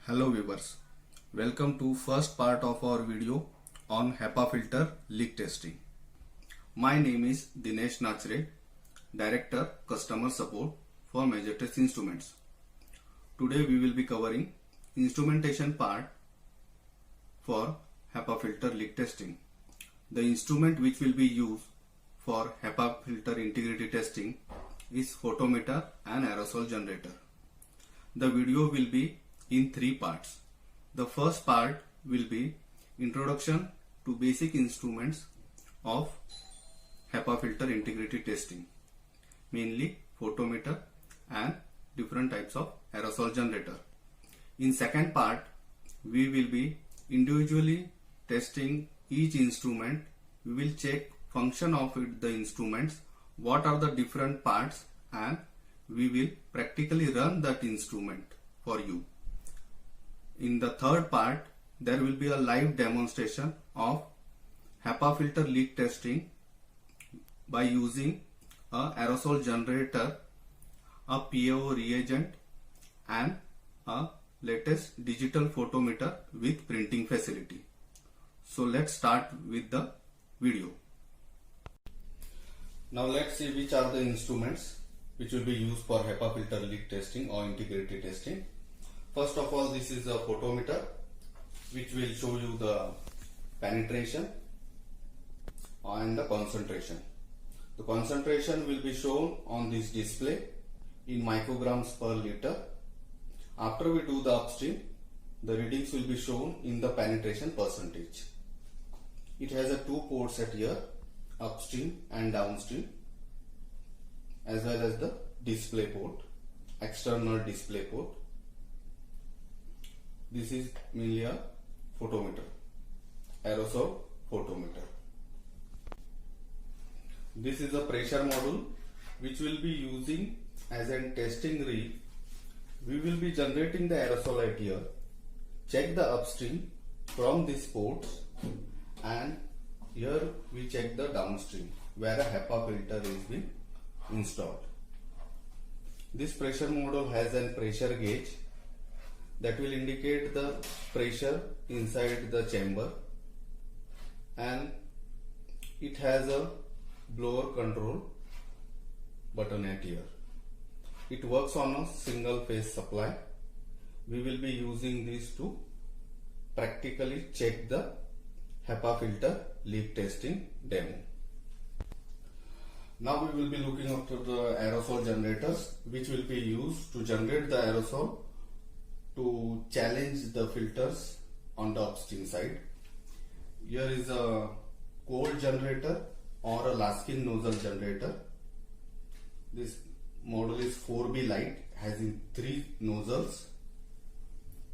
Hello viewers, welcome to first part of our video on HEPA filter leak testing. My name is Dinesh Nachre, Director Customer Support for Magirtex Instruments. Today we will be covering instrumentation part for HEPA filter leak testing. The instrument which will be used for HEPA filter integrity testing is photometer and aerosol generator. The video will be in three parts. The first part will be introduction to basic instruments of HEPA filter integrity testing, mainly photometer and different types of aerosol generator. In second part, we will be individually testing each instrument. We will check function of the instruments, what are the different parts, and we will practically run that instrument for you. In the third part, there will be a live demonstration of HEPA filter leak testing by using a aerosol generator, a PAO reagent and a latest digital photometer with printing facility. So let's start with the video. Now let's see which are the instruments which will be used for HEPA filter leak testing or integrity testing. First of all, this is a photometer which will show you the penetration and the concentration. The concentration will be shown on this display in micrograms per liter. After we do the upstream, the readings will be shown in the penetration percentage. It has a two ports at here, upstream and downstream, as well as the display port, external display port. This is mainly a photometer, aerosol photometer. This is a pressure module which will be using as a testing reel. We will be generating the aerosol at here, check the upstream from these ports, and here we check the downstream where a HEPA filter is being installed. This pressure module has a pressure gauge that will indicate the pressure inside the chamber, and it has a blower control button at here. It works on a single phase supply. We will be using this to practically check the HEPA filter leak testing demo. Now we will be looking after the aerosol generators which will be used to generate the aerosol to challenge the filters on the upstream side. Here is a cold generator or a Laskin nozzle generator. This model is 4B light, having 3 nozzles,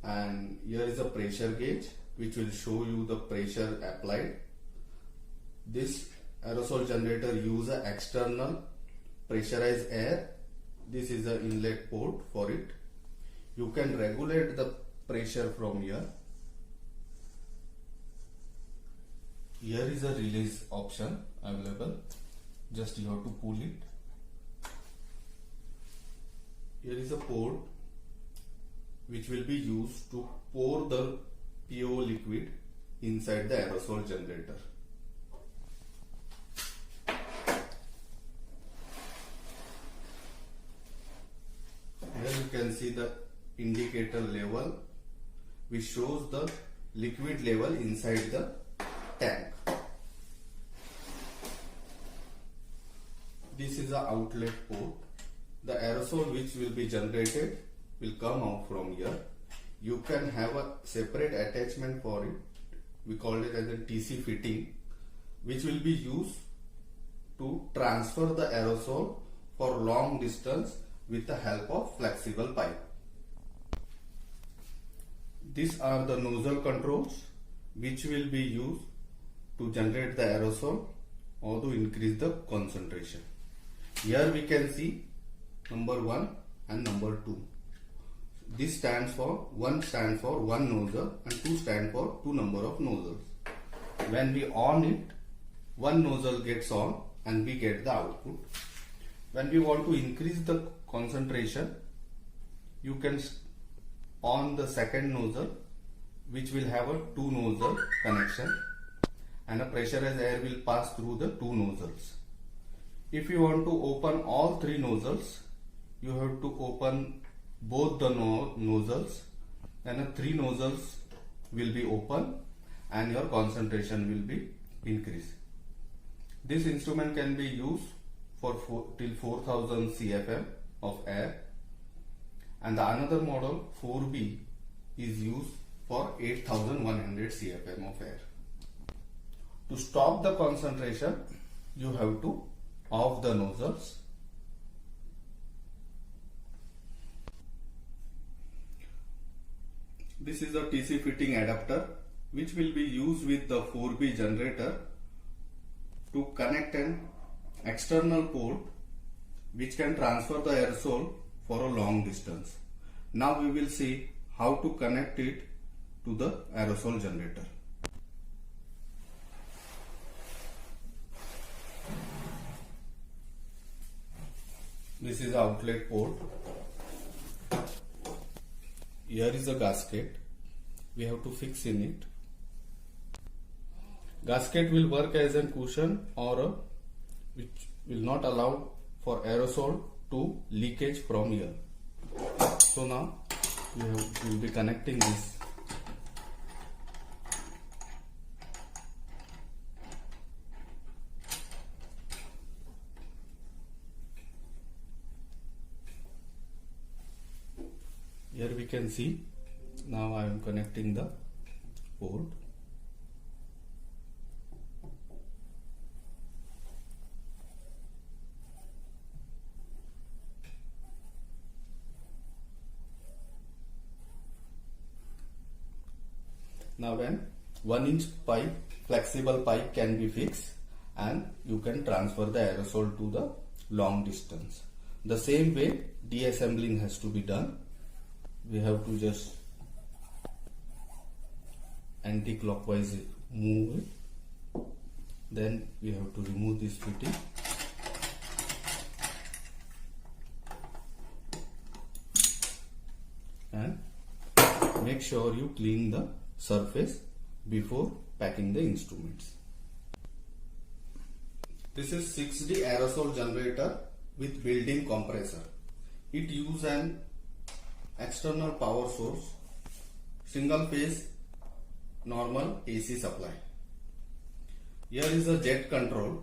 and here is a pressure gauge which will show you the pressure applied. This aerosol generator uses external pressurized air. This is the inlet port for it. You can regulate the pressure from here. Here is a release option available. Just you have to pull it. Here is a port which will be used to pour the PO liquid inside the aerosol generator. Here you can see the indicator level which shows the liquid level inside the tank. This is the outlet port. The aerosol which will be generated will come out from here. You can have a separate attachment for it. We call it as a TC fitting, which will be used to transfer the aerosol for long distance with the help of flexible pipe. These are the nozzle controls which will be used to generate the aerosol or to increase the concentration. Here we can see number 1 and number 2. This stands for, 1 stands for 1 nozzle and 2 stand for 2 number of nozzles. When we on it, 1 nozzle gets on and we get the output. When we want to increase the concentration, you can on the second nozzle, which will have a two nozzle connection, and a pressurized air will pass through the two nozzles. If you want to open all three nozzles, you have to open both the nozzles, then three nozzles will be open and your concentration will be increased. This instrument can be used for till 4000 CFM of air, and the another model 4B is used for 8100 CFM of air. To stop the concentration, you have to off the nozzles. This is the TC fitting adapter which will be used with the 4B generator to connect an external port which can transfer the aerosol for a long distance. Now we will see how to connect it to the aerosol generator. This is the outlet port. Here is a gasket. We have to fix in it. Gasket will work as a cushion which will not allow for aerosol to leakage from here. So now we will be connecting this. Here we can see, now I am connecting the port. Now when 1-inch pipe, flexible pipe can be fixed and you can transfer the aerosol to the long distance. The same way deassembling has to be done. We have to just anti-clockwise move it. Then we have to remove this fitting. And make sure you clean the surface before packing the instruments. This is 6D aerosol generator with built-in compressor. It uses an external power source, single phase normal AC supply. Here is a jet control.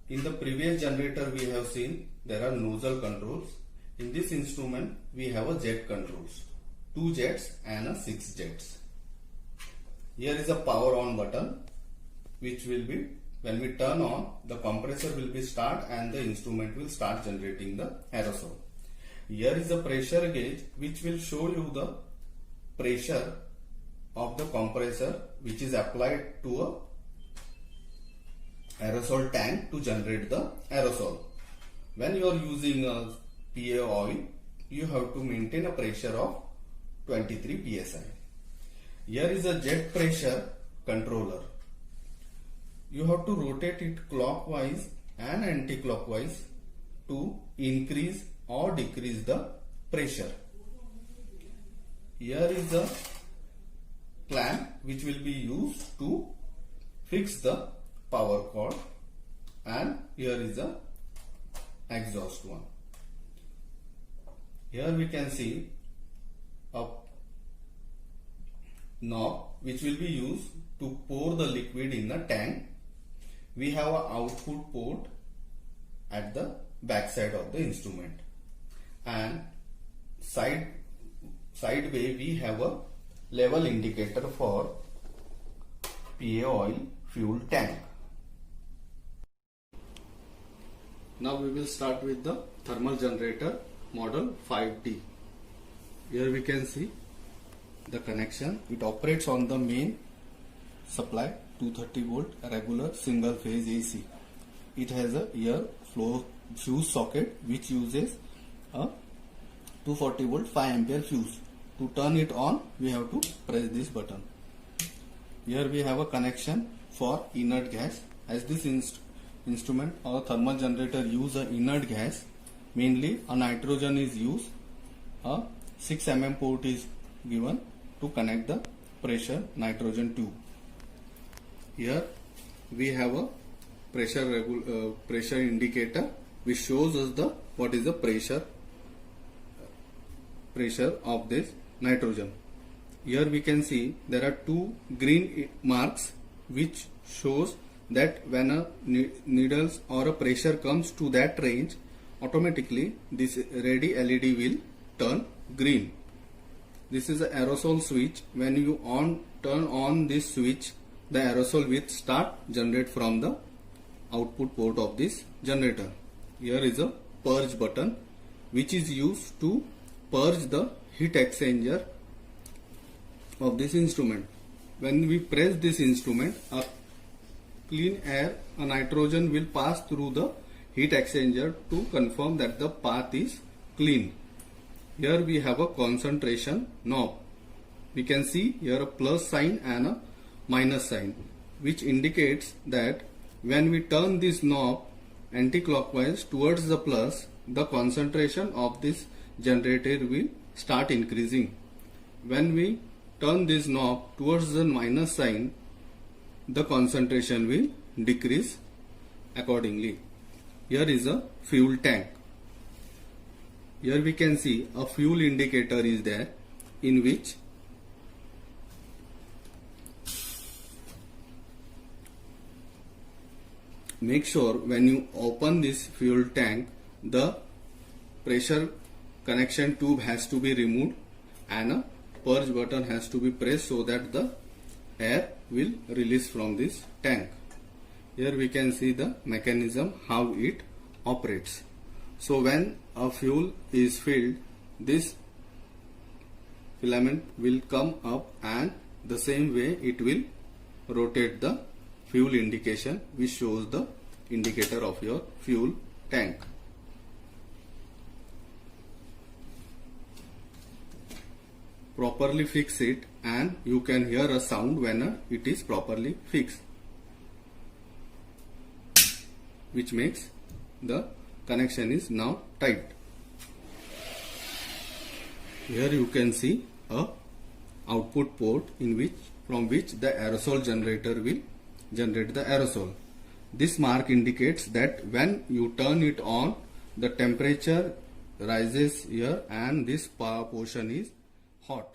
In the previous generator we have seen there are nozzle controls. In this instrument we have a jet controls, 2 jets and 6 jets. Here is a power on button which will be, when we turn on, the compressor will be start and the instrument will start generating the aerosol. Here is a pressure gauge which will show you the pressure of the compressor which is applied to a aerosol tank to generate the aerosol. When you are using a PA oil, you have to maintain a pressure of 23 psi. Here is a jet pressure controller. You have to rotate it clockwise and anti-clockwise to increase or decrease the pressure. Here is a clamp which will be used to fix the power cord, and here is a exhaust one. Here we can see a knob which will be used to pour the liquid in the tank. We have an output port at the back side of the instrument, and sideway we have a level indicator for PA oil fuel tank. Now we will start with the thermal generator model 5D. Here we can see the connection. It operates on the main supply 230 volt regular single phase AC. It has a air flow fuse socket which uses a 240 volt 5 ampere fuse. To turn it on, we have to press this button. Here we have a connection for inert gas. As this instrument or thermal generator use a inert gas, mainly a nitrogen is used. A 6 mm port is given to connect the pressure nitrogen tube. Here we have a pressure indicator which shows us the what is the pressure of this nitrogen. Here we can see there are two green marks which shows that when a needles or a pressure comes to that range, automatically this ready LED will turn green. This is an aerosol switch. When you turn on this switch, the aerosol will start generate from the output port of this generator. Here is a purge button which is used to purge the heat exchanger of this instrument. When we press this instrument, a clean air, a nitrogen will pass through the heat exchanger to confirm that the path is clean. Here we have a concentration knob. We can see here a plus sign and a minus sign, which indicates that when we turn this knob anti-clockwise towards the plus, the concentration of this generator will start increasing. When we turn this knob towards the minus sign, the concentration will decrease accordingly. Here is a fuel tank. Here we can see a fuel indicator is there, in which make sure when you open this fuel tank, the pressure connection tube has to be removed and a purge button has to be pressed so that the air will release from this tank. Here we can see the mechanism how it operates. So when a fuel is filled, this filament will come up and the same way it will rotate the fuel indication, which shows the indicator of your fuel tank. Properly fix it and you can hear a sound when it is properly fixed, which makes the connection is now tight. Here you can see a output port from which the aerosol generator will generate the aerosol. This mark indicates that when you turn it on, the temperature rises here and this portion is hot.